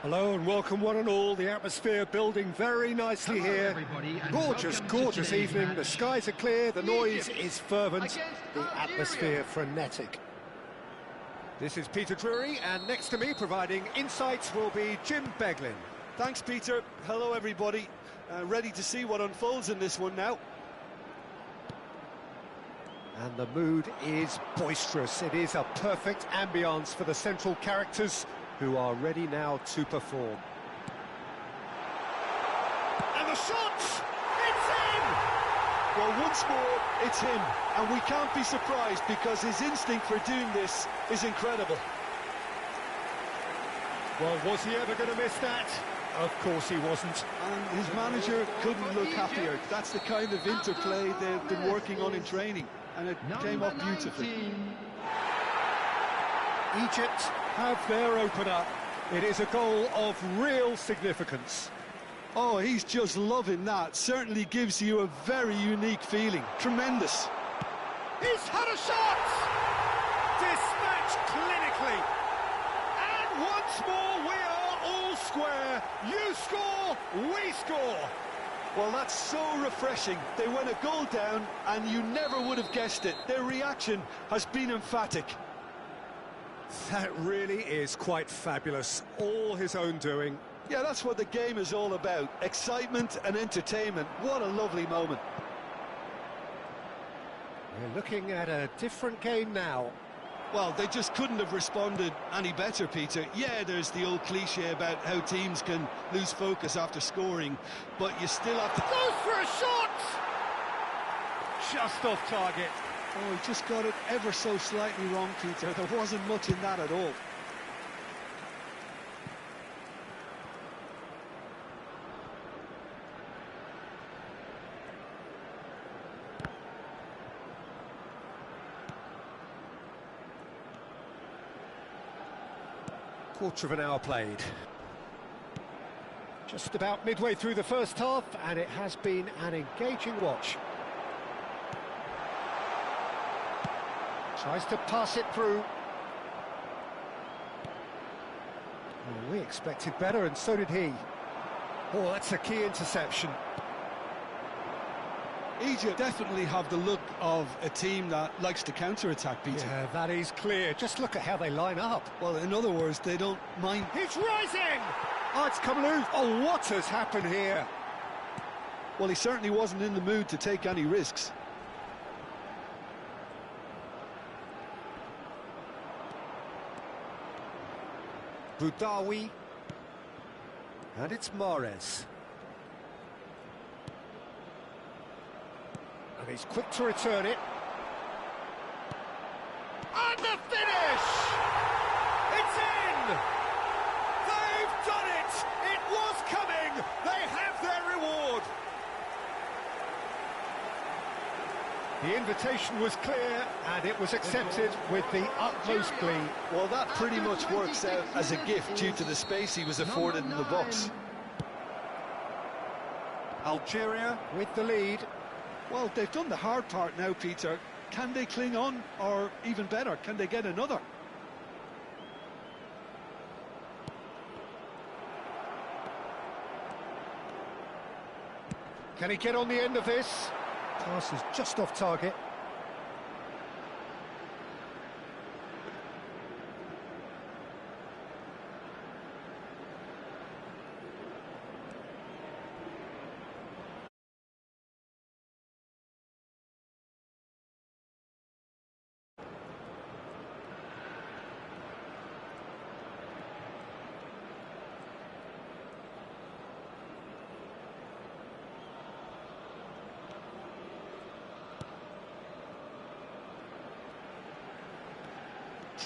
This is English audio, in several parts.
Hello and welcome one and all. The atmosphere building very nicely here. Gorgeous, gorgeous evening. The skies are clear, the noise is fervent, the atmosphere frenetic. This is Peter Drury, and next to me providing insights will be Jim Beglin. Thanks, Peter. Hello, everybody. Ready to see what unfolds in this one now. And the mood is boisterous. It is a perfect ambience for the central characters who are ready now to perform. And the shot! It's in! Well, once more, it's him. And we can't be surprised because his instinct for doing this is incredible. Well, was he ever going to miss that? Of course he wasn't. And his manager couldn't look happier. That's the kind of interplay they've been working on in training. And it came off beautifully. Egypt have their opener. It is a goal of real significance. Oh, he's just loving that. Certainly gives you a very unique feeling. Tremendous. He's had a shot! Dispatched clinically. And once more we are all square. You score, we score. Well, that's so refreshing. They went a goal down and you never would have guessed it. Their reaction has been emphatic. That really is quite fabulous. All his own doing. Yeah, that's what the game is all about. Excitement and entertainment. What a lovely moment. We're looking at a different game now. Well, they just couldn't have responded any better, Peter. Yeah, there's the old cliche about how teams can lose focus after scoring, but you still have to... Goes for a shot! Just off target. Oh, he just got it ever so slightly wrong, Peter. There wasn't much in that at all. Quarter of an hour played. Just about midway through the first half, and it has been an engaging watch. Tries to pass it through. Well, we expected better, and so did he. Oh, that's a key interception. Egypt definitely have the look of a team that likes to counter-attack, Peter. Yeah, that is clear. Just look at how they line up. Well, in other words, they don't mind... He's rising! Oh, it's come loose. Oh, what has happened here? Well, he certainly wasn't in the mood to take any risks. Boudaoui. And it's Mahrez. And he's quick to return it. And the finish! It's in! They've done it! It was coming! They have their reward! The invitation was clear, and it was accepted with the utmost glee. Well, that pretty much works out as a gift due to the space he was afforded in the box. Algeria with the lead. Well, they've done the hard part now, Peter. Can they cling on, or even better, can they get another? Can he get on the end of this? Pass is just off target.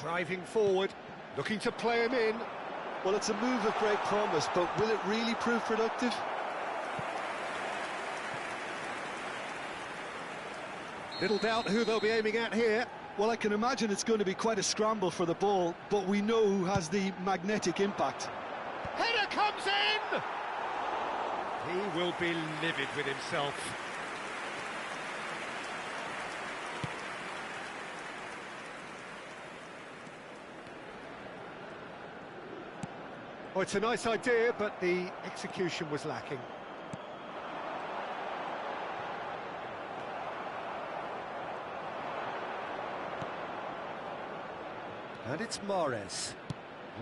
Driving forward, looking to play him in. Well, it's a move of great promise, but will it really prove productive? Little doubt who they'll be aiming at here. Well, I can imagine it's going to be quite a scramble for the ball, but we know who has the magnetic impact. Header comes in! He will be livid with himself. Oh, it's a nice idea, but the execution was lacking. And it's Mahrez.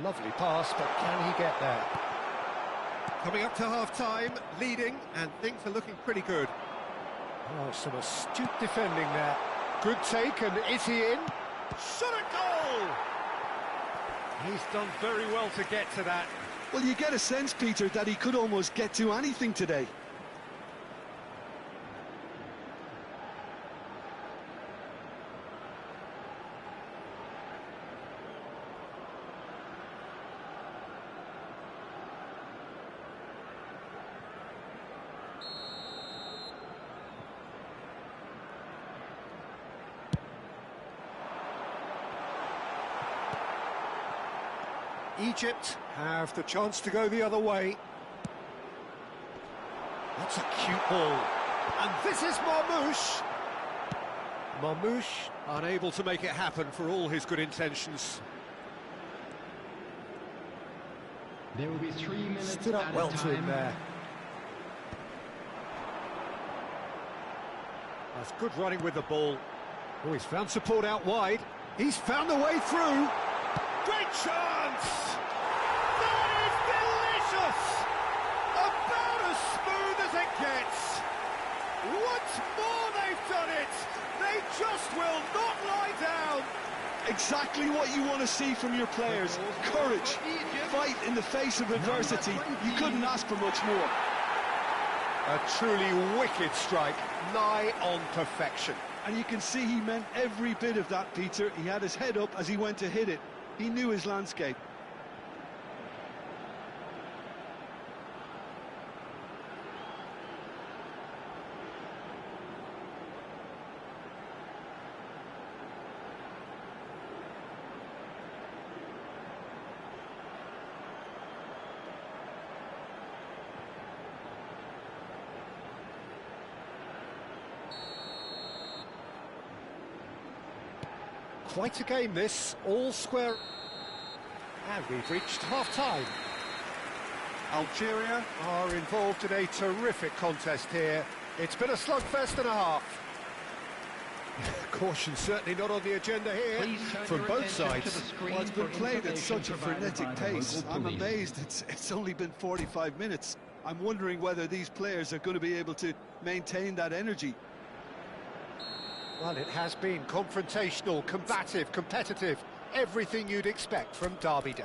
Lovely pass, but can he get there? Coming up to half-time, leading, and things are looking pretty good. Oh, some astute defending there. Good take, and is he in? Shot a goal! He's done very well to get to that. Well, you get a sense, Peter, that he could almost get to anything today. Egypt have the chance to go the other way. That's a cute ball. And this is Marmoush. Marmoush unable to make it happen for all his good intentions. There will be 3 minutes. Stood up well to him there. That's good running with the ball. Oh, he's found support out wide. He's found a way through. Great chance! That is delicious! About as smooth as it gets. Once more they've done it! They just will not lie down! Exactly what you want to see from your players. Courage, fight in the face of adversity. You couldn't ask for much more. A truly wicked strike, nigh on perfection. And you can see he meant every bit of that, Peter. He had his head up as he went to hit it. He knew his landscape. Quite a game this, all square. And we've reached half-time. Algeria are involved in a terrific contest here. It's been a slugfest and a half. Caution certainly not on the agenda here from both sides. Well, it's been played at such a frenetic pace. I'm amazed it's only been 45 minutes. I'm wondering whether these players are going to be able to maintain that energy. Well, it has been confrontational, combative, competitive, everything you'd expect from Derby Day.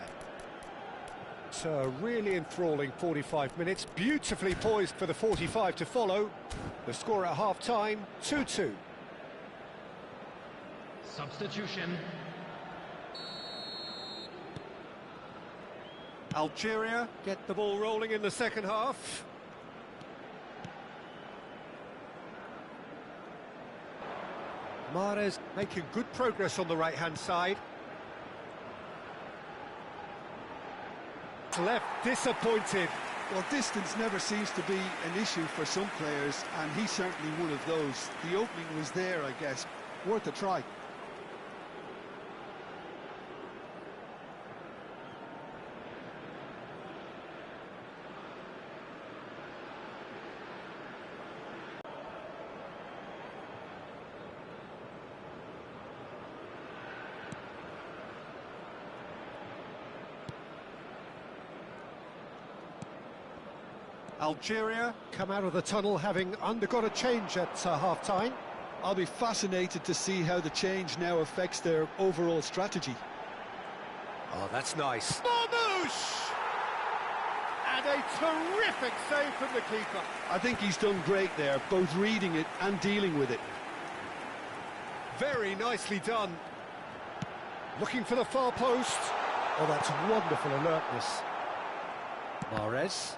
So a really enthralling 45 minutes, beautifully poised for the 45 to follow. The score at half-time, 2-2. Substitution. Algeria get the ball rolling in the second half. Mahrez making good progress on the right-hand side. Left, disappointed. Well, distance never seems to be an issue for some players, and he's certainly one of those. The opening was there, I guess. Worth a try. Algeria come out of the tunnel having undergone a change at half-time. I'll be fascinated to see how the change now affects their overall strategy. Oh, that's nice. Marmoush! And a terrific save from the keeper. I think he's done great there, both reading it and dealing with it. Very nicely done. Looking for the far post. Oh, that's wonderful alertness. Mahrez.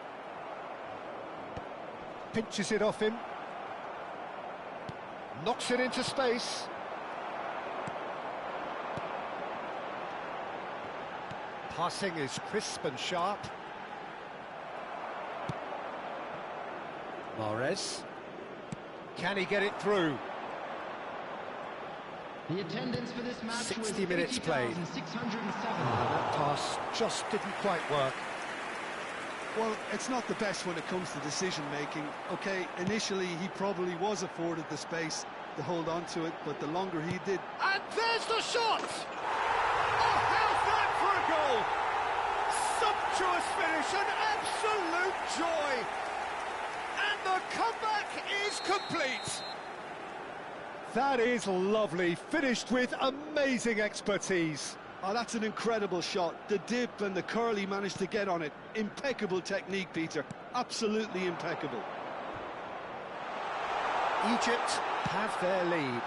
Pinches it off him. Knocks it into space. Passing is crisp and sharp. Mahrez. Can he get it through? The attendance for this match 60 was minutes played. 80,607. That pass just didn't quite work. Well, it's not the best when it comes to decision-making. OK, initially he probably was afforded the space to hold on to it, but the longer he did... And there's the shot! Oh, how's that for a goal? Sumptuous finish, an absolute joy! And the comeback is complete! That is lovely, finished with amazing expertise. Oh, that's an incredible shot. The dip and the curl he managed to get on it. Impeccable technique, Peter. Absolutely impeccable. Egypt have their lead.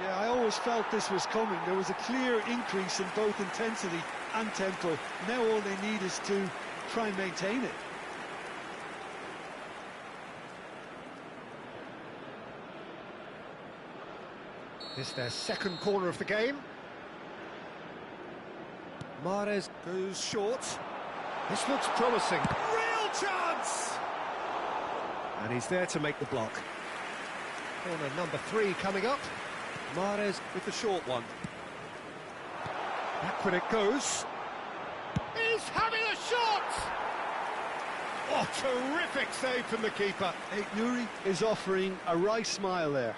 Yeah, I always felt this was coming. There was a clear increase in both intensity and tempo. Now all they need is to try and maintain it. This is their second corner of the game. Mahrez goes short. This looks promising. Real chance! And he's there to make the block. Corner number 3 coming up. Mahrez with the short one. Backward it goes. He's having a shot! Oh, terrific save from the keeper. Nuri is offering a wry smile there.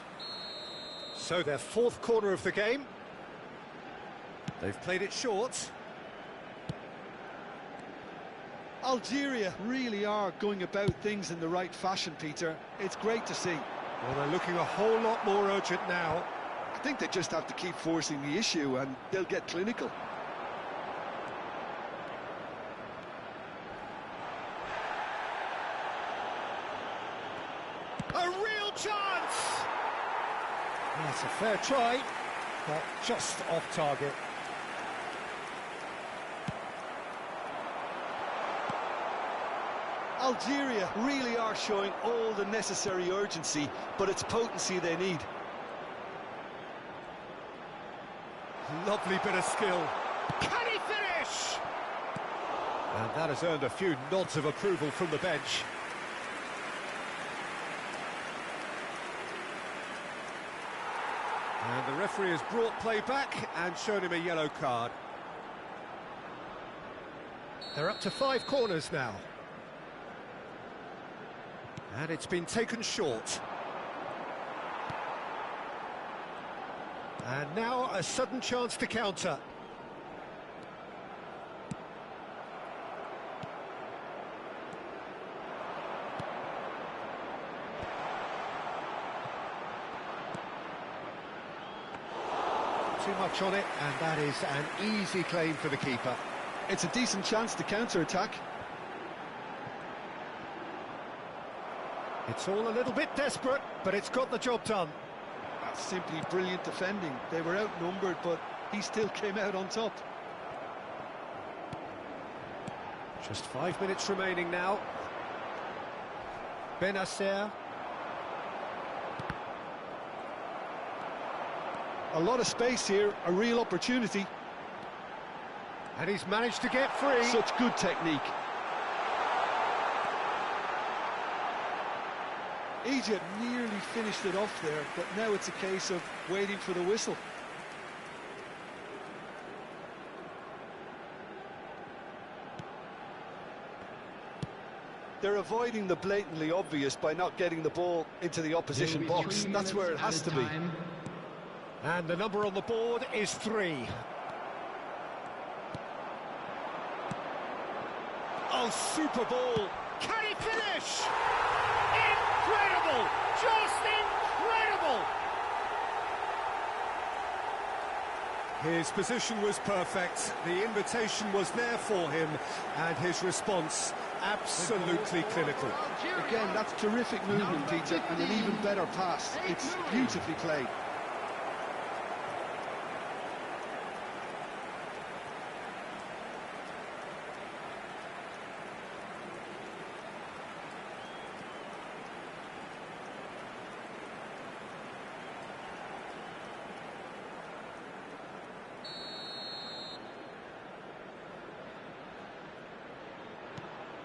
So their fourth corner of the game. They've played it short. Algeria really are going about things in the right fashion, Peter. It's great to see. Well, they're looking a whole lot more urgent now. I think they just have to keep forcing the issue and they'll get clinical. A real chance! That's a fair try, but just off target. Algeria really are showing all the necessary urgency, but it's potency they need. Lovely bit of skill. Can he finish? And that has earned a few nods of approval from the bench. And the referee has brought play back and shown him a yellow card. They're up to 5 corners now. And it's been taken short. And now a sudden chance to counter. Too much on it, and that is an easy claim for the keeper. It's a decent chance to counter-attack. It's all a little bit desperate, but it's got the job done. That's simply brilliant defending. They were outnumbered, but he still came out on top. Just 5 minutes remaining now. Benacer. A lot of space here, a real opportunity. And he's managed to get free. Such good technique. Egypt nearly finished it off there, but now it's a case of waiting for the whistle. They're avoiding the blatantly obvious by not getting the ball into the opposition box. That's where it has to be. And the number on the board is 3. Oh, super ball. Can he finish? Incredible! Just incredible! His position was perfect, the invitation was there for him, and his response absolutely clinical. Again, that's terrific movement, Peter, and an even better pass. It's beautifully played.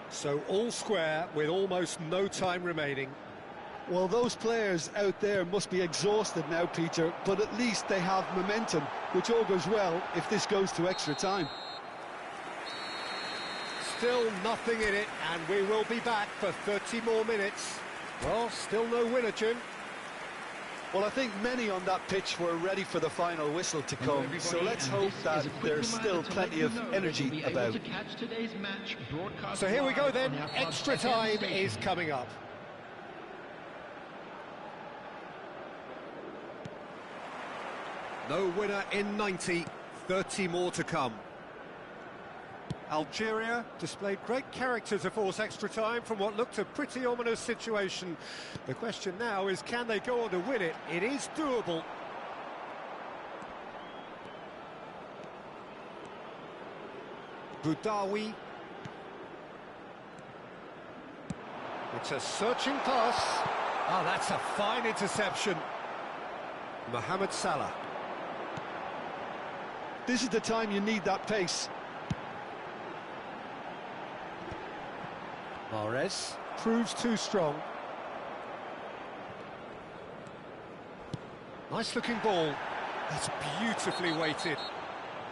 So all square with almost no time remaining. Well, those players out there must be exhausted now, Peter, but at least they have momentum, which all goes well if this goes to extra time. Still nothing in it, and we will be back for 30 more minutes. Well, still no winner, Jim. Well, I think many on that pitch were ready for the final whistle to come, so let's hope that there's still plenty of energy about. So here we go then, extra time is coming up. No winner in 90, 30 more to come. Algeria displayed great character to force extra time from what looked a pretty ominous situation. The question now is, can they go on to win it? It is doable. Boudaoui. It's a searching pass. Oh, that's a fine interception. Mohamed Salah. This is the time you need that pace. Mahrez proves too strong. Nice looking ball. That's beautifully weighted.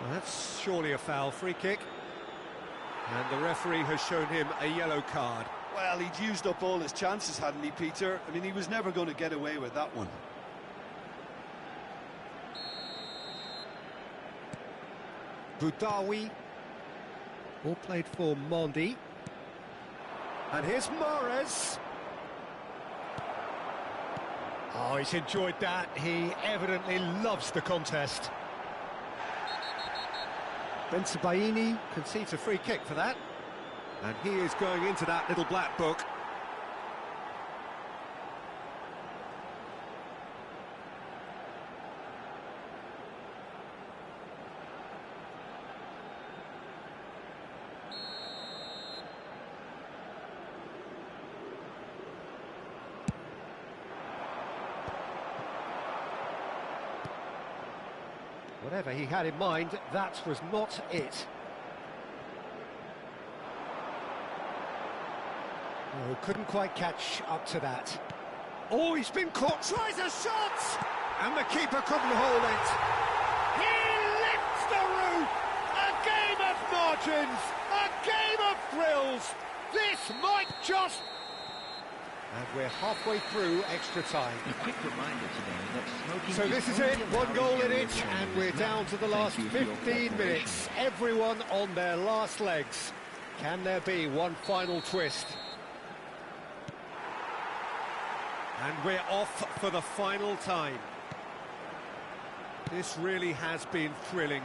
Well, that's surely a foul. Free kick. And the referee has shown him a yellow card. Well, he'd used up all his chances, hadn't he, Peter? I mean, he was never going to get away with that one. Boudaoui. Ball played for Mondi. And here's Mahrez. Oh, he's enjoyed that. He evidently loves the contest. Bensebaini concedes a free kick for that. And he is going into that little black book. Whatever he had in mind, that was not it. Oh, couldn't quite catch up to that. Oh, he's been caught, tries a shot! And the keeper couldn't hold it. He lifts the roof! A game of margins! A game of thrills! This might just... And we're halfway through extra time. A quick reminder today that smoking so this is it, one goal in it, and we're down to the last 15 minutes. Everyone on their last legs. Can there be one final twist? And we're off for the final time. This really has been thrilling.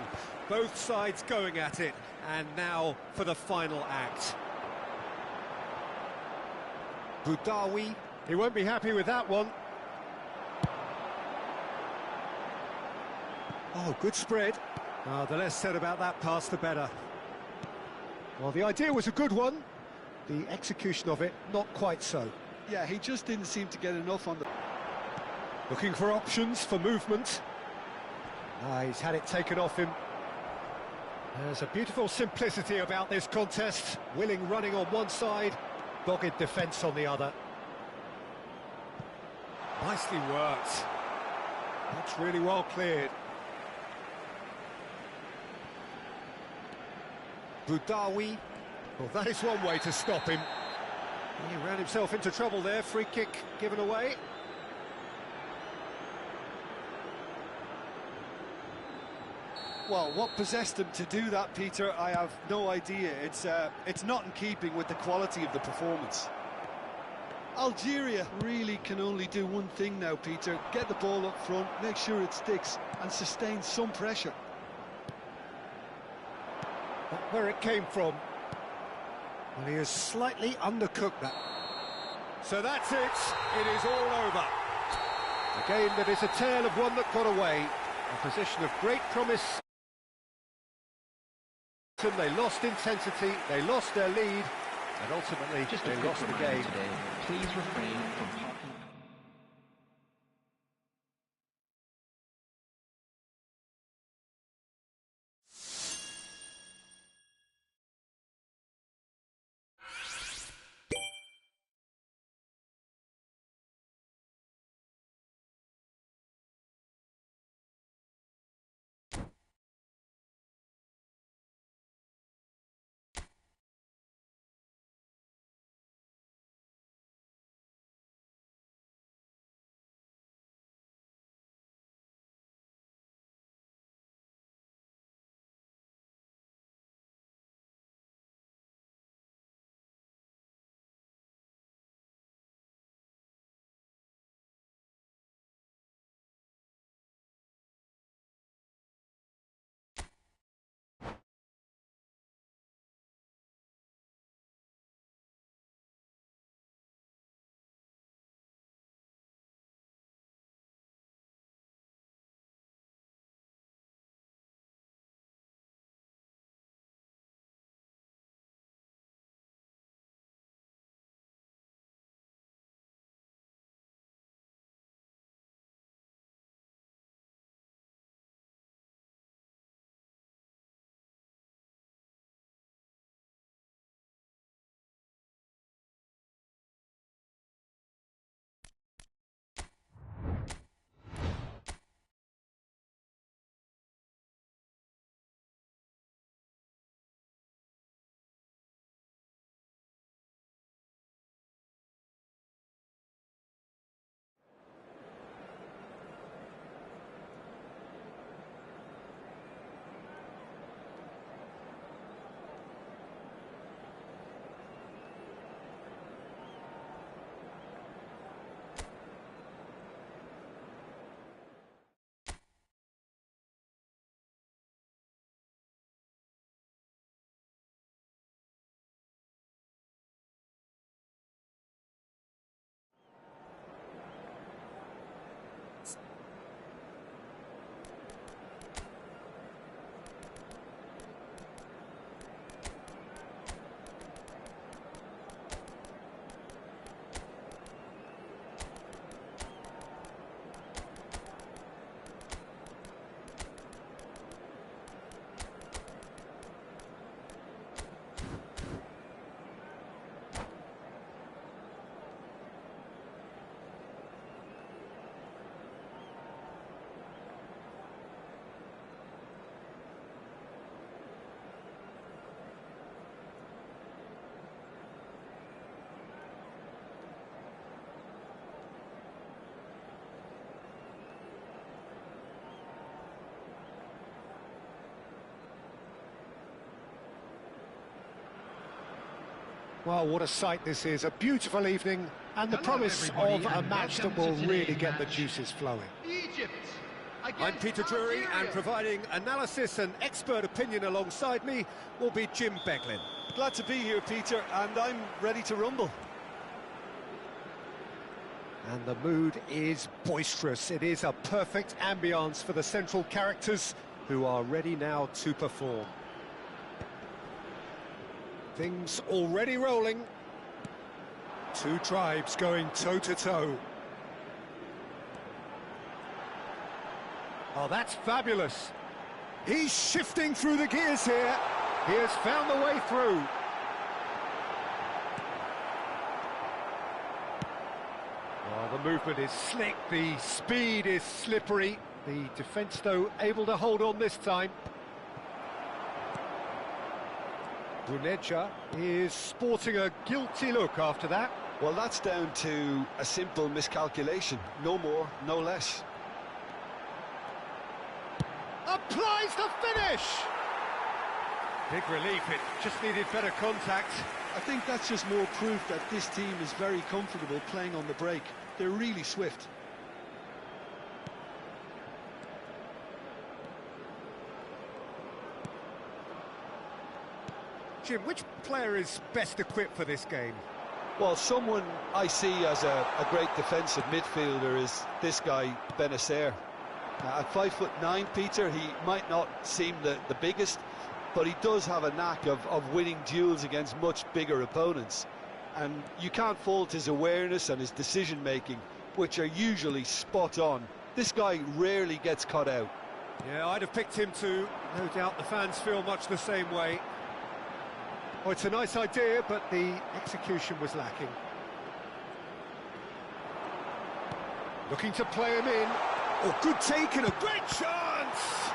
Both sides going at it, and now for the final act. Boudaoui, he won't be happy with that one. Oh, good spread. Oh, the less said about that pass, the better. Well, the idea was a good one. The execution of it, not quite so. Yeah, he just didn't seem to get enough on the... Looking for options for movement. He's had it taken off him. There's a beautiful simplicity about this contest. Willing running on one side, dogged defence on the other. Nicely worked. That's really well cleared. Boudaoui. Well, that is one way to stop him. He ran himself into trouble there. Free kick given away. Well, what possessed him to do that, Peter, I have no idea. It's not in keeping with the quality of the performance. Algeria really can only do one thing now, Peter. Get the ball up front, make sure it sticks, and sustain some pressure. But where it came from. Well, he has slightly undercooked that. So that's it. It is all over. A game that is a tale of one that got away. A position of great promise. They lost intensity, they lost their lead, and ultimately they lost the game. Today, please refrain from Well, what a sight this is, a beautiful evening, and the promise of a match that will really get the juices flowing. Egypt. I'm Peter Drury, and providing analysis and expert opinion alongside me will be Jim Beglin. Glad to be here, Peter, and I'm ready to rumble. And the mood is boisterous. It is a perfect ambience for the central characters who are ready now to perform. Things already rolling. Two tribes going toe-to-toe. Oh, that's fabulous. He's shifting through the gears here. He has found the way through. Oh, the movement is slick, the speed is slippery. The defence, though, able to hold on this time. Buneja is sporting a guilty look after that. Well, that's down to a simple miscalculation. No more, no less. Applies the finish! Big relief, it just needed better contact. I think that's just more proof that this team is very comfortable playing on the break. They're really swift. Jim, which player is best equipped for this game? Well, someone I see as a great defensive midfielder is this guy, Benacer. At 5'9", Peter, he might not seem the biggest, but he does have a knack of winning duels against much bigger opponents. And you can't fault his awareness and his decision-making, which are usually spot on. This guy rarely gets caught out. Yeah, I'd have picked him too. No doubt the fans feel much the same way. Oh, it's a nice idea, but the execution was lacking. Looking to play him in. Oh, good take and a great chance!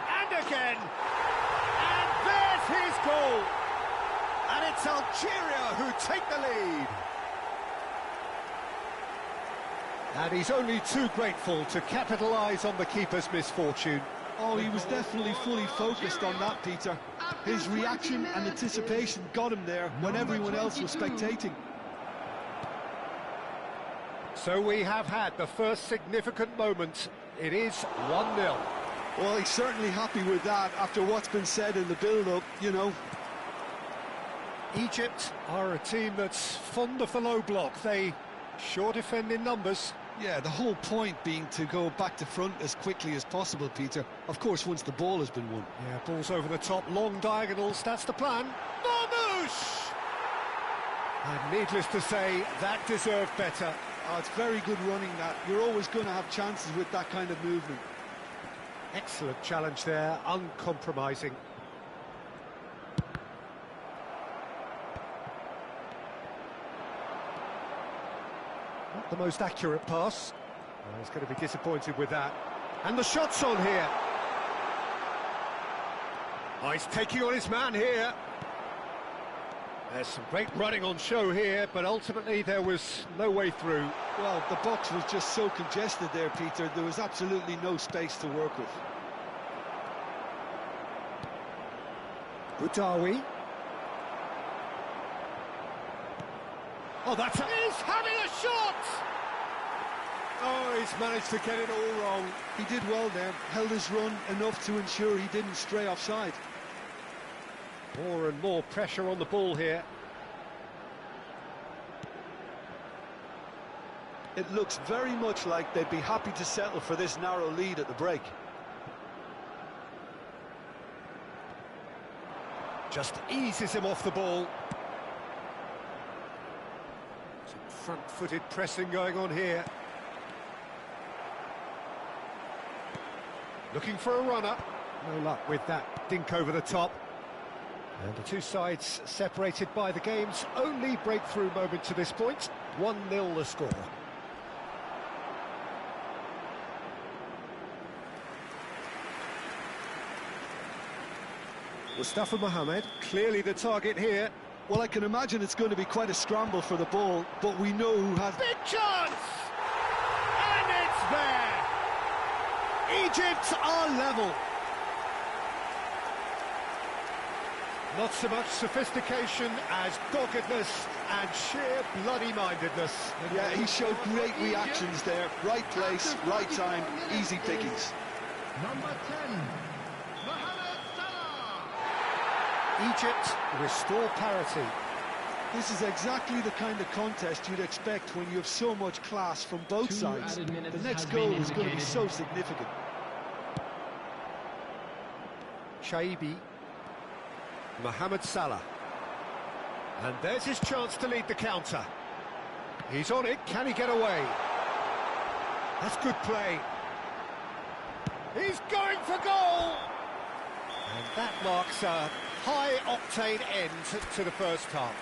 And again! And there's his goal! And it's Algeria who take the lead. And he's only too grateful to capitalise on the keeper's misfortune. Oh, he was definitely fully focused on that, Peter. His reaction and anticipation got him there when everyone else was spectating. So we have had the first significant moment. It is 1-0. Well, he's certainly happy with that after what's been said in the build-up, you know. Egypt are a team that's fond of the low block. They sure defend in numbers. Yeah, the whole point being to go back to front as quickly as possible, Peter. Of course, once the ball has been won. Yeah, ball's over the top, long diagonals, that's the plan. Marmouche! And needless to say, that deserved better. Oh, it's very good running, that. You're always going to have chances with that kind of movement. Excellent challenge there, uncompromising. Not the most accurate pass. Well, he's going to be disappointed with that. And the shot's on here. Oh, he's taking on his man here. There's some great running on show here, but ultimately there was no way through. Well, the box was just so congested there, Peter. There was absolutely no space to work with. Boudaoui. Oh, he's having a shot! Oh, he's managed to get it all wrong. He did well there, held his run enough to ensure he didn't stray offside. More and more pressure on the ball here. It looks very much like they'd be happy to settle for this narrow lead at the break. Just eases him off the ball. Some front-footed pressing going on here. Looking for a runner. No luck with that dink over the top. And the two sides separated by the game's only breakthrough moment to this point. 1-0 the score. Mustafa Mohamed, clearly the target here. Well, I can imagine it's going to be quite a scramble for the ball, but we know who has... Big chance! And it's there! Egypt are level. Not so much sophistication as doggedness and sheer bloody-mindedness. Yeah, he showed great reactions there. Right place, right time, easy pickings. Number 10, Mohamed Salah. Egypt restore parity. This is exactly the kind of contest you'd expect when you have so much class from both 2 sides. added minutes The next has goal been is going to be indicated. so significant. Shaibi. Mohamed Salah. And there's his chance to lead the counter. He's on it, can he get away? That's good play. He's going for goal! And that marks a high-octane end to the first half.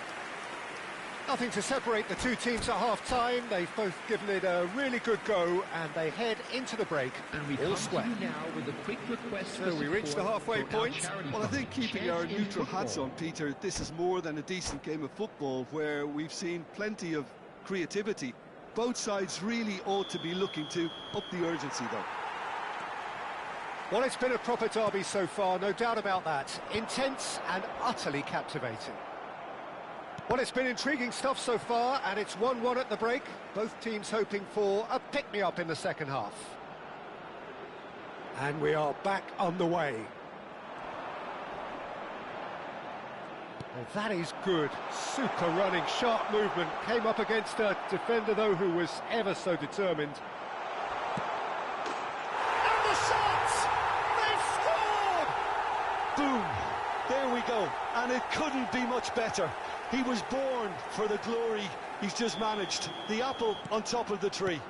Nothing to separate the two teams at half-time. They've both given it a really good go, and they head into the break And we all come square. to you now with a quick request So for we reach the support halfway for our point. charity Well, I think fund, keeping our Shares in neutral hats Football. on, Peter, this is more than a decent game of football where we've seen plenty of creativity. Both sides really ought to be looking to up the urgency, though. Well, it's been a proper derby so far, no doubt about that. Intense and utterly captivating. Well, it's been intriguing stuff so far, and it's 1-1 at the break. Both teams hoping for a pick-me-up in the second half. And we are back on the way. And that is good. Super running, sharp movement. Came up against a defender, though, who was ever so determined. And the shots! They've scored! Boom! There we go. And it couldn't be much better. He was born for the glory he's just managed. The apple on top of the tree.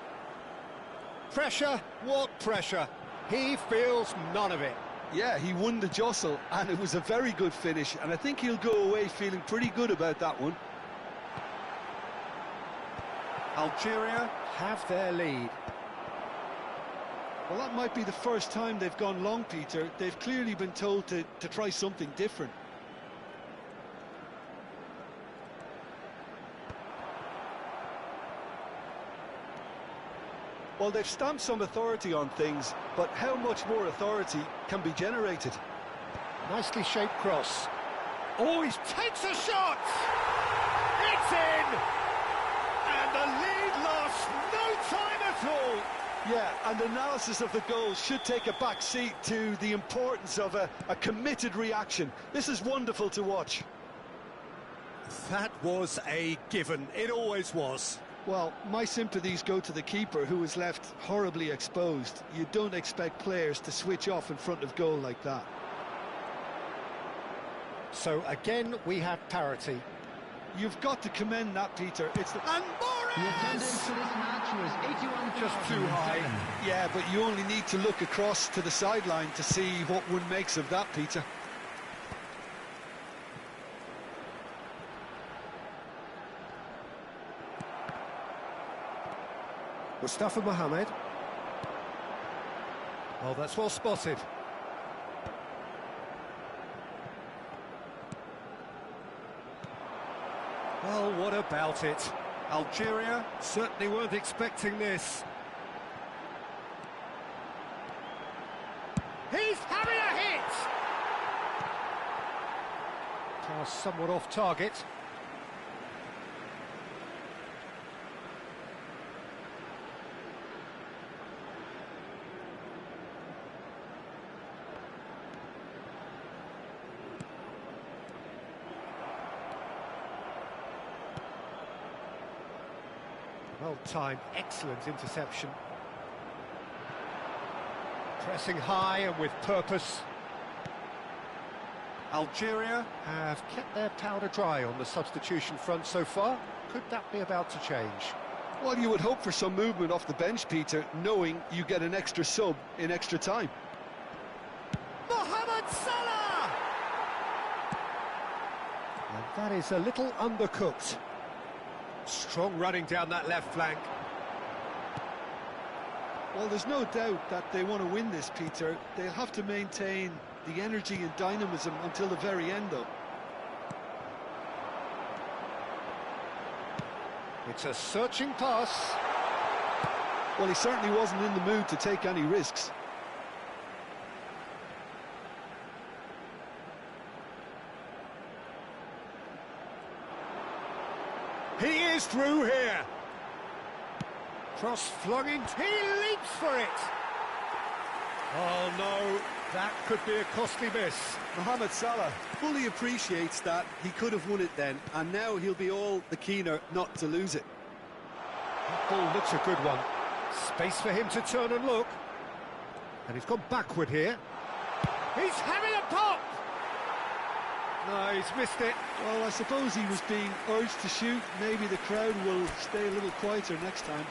Pressure? What pressure? He feels none of it. Yeah, he won the jostle, and it was a very good finish, and I think he'll go away feeling pretty good about that one. Algeria have their lead. Well, that might be the first time they've gone long, Peter. They've clearly been told to try something different. Well, they've stamped some authority on things, but how much more authority can be generated? Nicely shaped cross. Oh, he takes a shot! It's in! And the lead lasts no time at all! Yeah, and analysis of the goal should take a back seat to the importance of a committed reaction. This is wonderful to watch. That was a given. It always was. Well, my sympathies go to the keeper, who was left horribly exposed. You don't expect players to switch off in front of goal like that. So again, we have parity. You've got to commend that, Peter. It's the... And The attendance for Morris! this match was 81,007. Just too high. Yeah, but you only need to look across to the sideline to see what one makes of that, Peter. Mustafa Mohamed. Oh, that's well spotted. Well, what about it? Algeria certainly weren't expecting this. He's having a hit! Pass somewhat off target. Well-timed, excellent interception. Pressing high and with purpose. Algeria have kept their powder dry on the substitution front so far. Could that be about to change? Well, you would hope for some movement off the bench, Peter, knowing you get an extra sub in extra time. Mohamed Salah! And that is a little undercooked. Strong running down that left flank. Well, there's no doubt that they want to win this, Peter. They'll have to maintain the energy and dynamism until the very end, though. It's a searching pass. Well, he certainly wasn't in the mood to take any risks. He is through here. Cross flung in. He leaps for it. Oh no, that could be a costly miss. Mohamed Salah fully appreciates that he could have won it then, and now he'll be all the keener not to lose it. That ball looks a good one. Space for him to turn and look. And he's gone backward here. He's having a pop! No, he's missed it. Well, I suppose he was being urged to shoot. Maybe the crowd will stay a little quieter next time.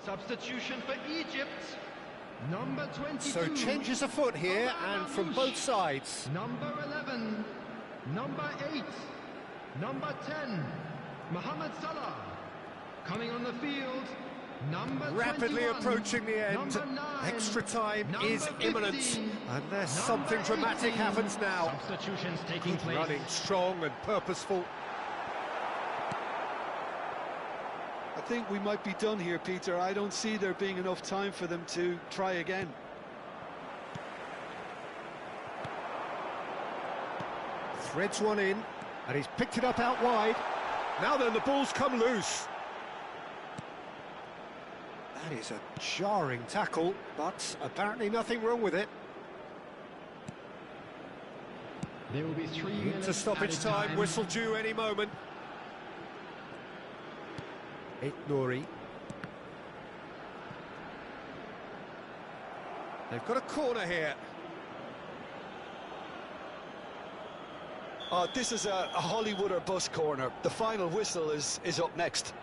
Substitution for Egypt. Number 22. So changes afoot here, and from both sides. Number 11. Number 8. Number 10. Mohamed Salah. Coming on the field. Number Rapidly 21. approaching the end. Number 9. Extra time Number is imminent. 15. Unless Number something dramatic 18. happens now. Substitutions taking Good place. running, strong and purposeful. I think we might be done here, Peter. I don't see there being enough time for them to try again. Threads one in, and he's picked it up out wide. Now then, the ball's come loose. That is a jarring tackle, but apparently nothing wrong with it. There will be 3 minutes Into stoppage added time, whistle due any moment. Nouri. They've got a corner here. Oh, this is a Hollywood or bust corner. The final whistle is up next.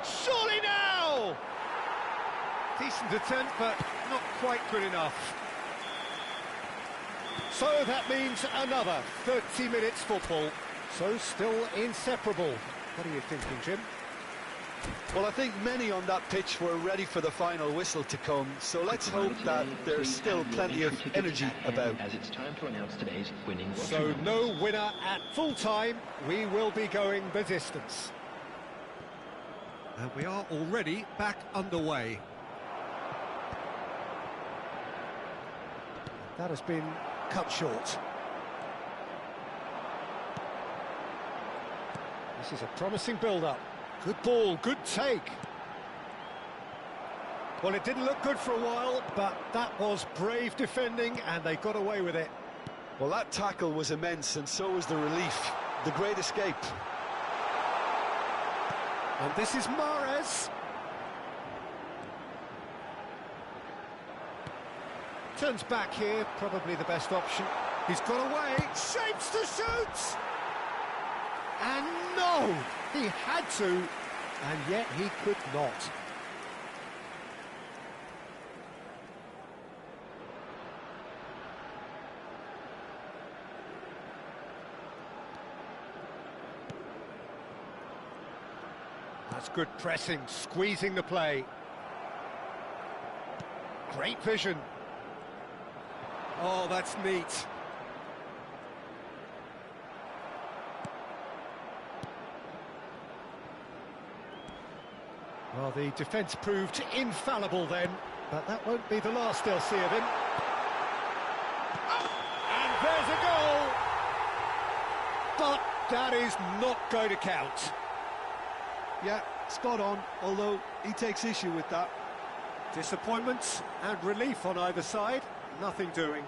Surely now! Decent attempt, but not quite good enough. So that means another 30 minutes football. So still inseparable. What are you thinking, Jim? Well, I think many on that pitch were ready for the final whistle to come, so let's hope that there's still plenty of energy about. As it's time to announce today's winning So no winner at full time. We will be going the distance. And we are already back underway. That has been cut short. This is a promising build-up. Good ball, good take. Well, it didn't look good for a while, but that was brave defending, and they got away with it. Well, that tackle was immense, and so was the relief. The great escape. And this is Mahrez. Turns back here, probably the best option. He's got away, shapes to shoot! And no! He had to, and yet he could not. That's good pressing, squeezing the play. Great vision. Oh, that's neat. Well, the defence proved infallible then, but that won't be the last they'll see of him. And there's a goal! But that is not going to count. Yeah, spot on, although he takes issue with that. Disappointment and relief on either side, nothing doing.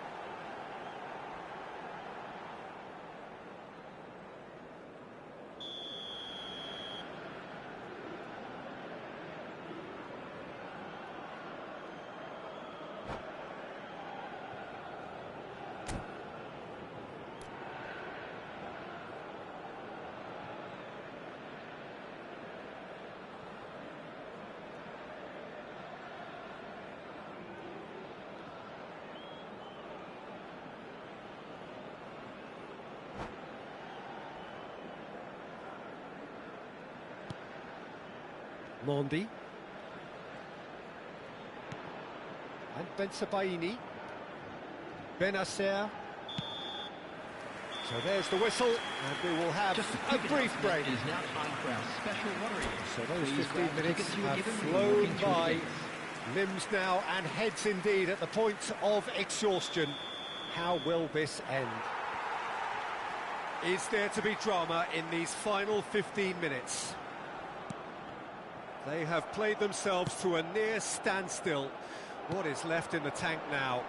Mondi. And Bensebaini. Benacer. So there's the whistle, and we will have a brief break. It is now time for our special lottery. So those Please 15 grab the minutes tickets you were have given when flown walking through the by. gates. Limbs now and heads indeed at the point of exhaustion. How will this end? Is there to be drama in these final 15 minutes? They have played themselves to a near standstill. What is left in the tank now?